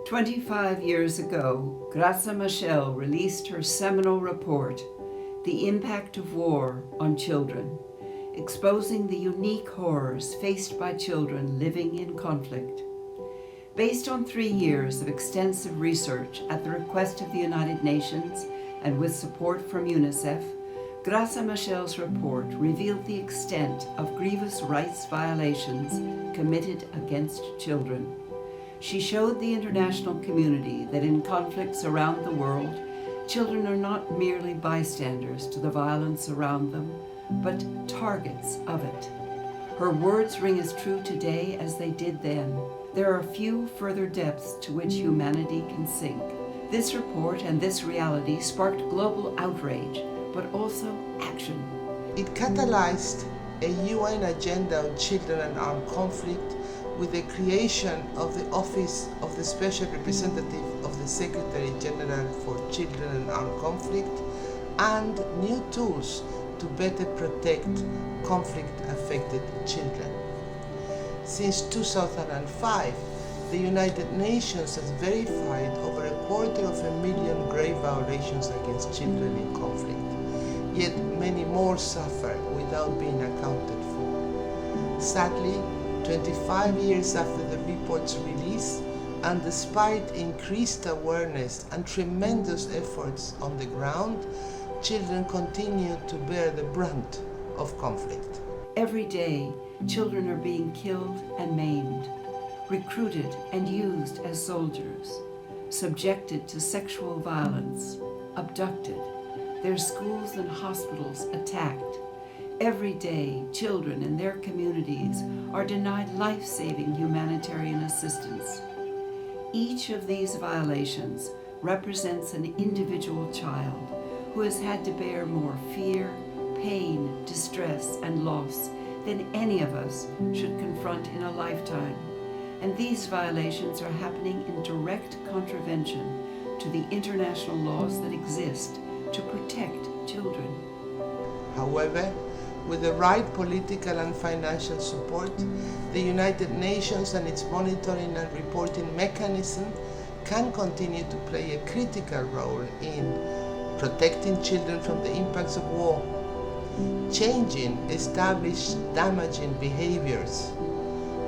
25 years ago, Machel released her seminal report, The Impact of War on Children, exposing the unique horrors faced by children living in conflict. Based on 3 years of extensive research at the request of the United Nations and with support from UNICEF, Machel's report revealed the extent of grievous rights violations committed against children. She showed the international community that in conflicts around the world, children are not merely bystanders to the violence around them, but targets of it. Her words ring as true today as they did then. There are few further depths to which humanity can sink. This report and this reality sparked global outrage, but also action. It catalyzed a UN agenda on children and armed conflict with the creation of the Office of the Special Representative of the Secretary General for Children and Armed Conflict and new tools to better protect conflict-affected children. Since 2005, the United Nations has verified over 250,000 grave violations against children in conflict, yet many more suffer without being accounted for. Sadly, 25 years after the report's release, and despite increased awareness and tremendous efforts on the ground, children continue to bear the brunt of conflict. Every day, children are being killed and maimed, recruited and used as soldiers, subjected to sexual violence, abducted, their schools and hospitals attacked. Every day, children and their communities are denied life-saving humanitarian assistance. Each of these violations represents an individual child who has had to bear more fear, pain, distress, and loss than any of us should confront in a lifetime. And these violations are happening in direct contravention to the international laws that exist to protect children. However, with the right political and financial support, the United Nations and its monitoring and reporting mechanism can continue to play a critical role in protecting children from the impacts of war, changing established damaging behaviors,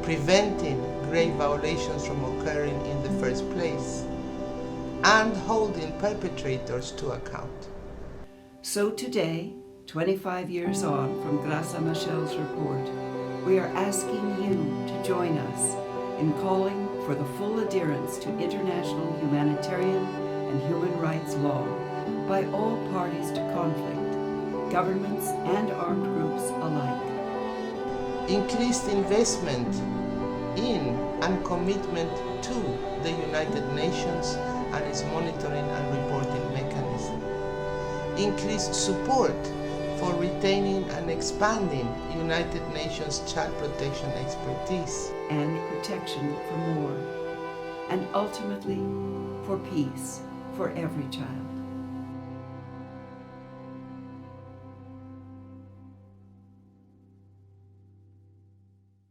preventing grave violations from occurring in the first place, and holding perpetrators to account. So today, 25 years on from Graça Machel's report, we are asking you to join us in calling for the full adherence to international humanitarian and human rights law by all parties to conflict, governments and armed groups alike. Increased investment in and commitment to the United Nations and its monitoring and reporting mechanism. Increased support for retaining and expanding United Nations child protection expertise. And protection for more. And ultimately, for peace for every child.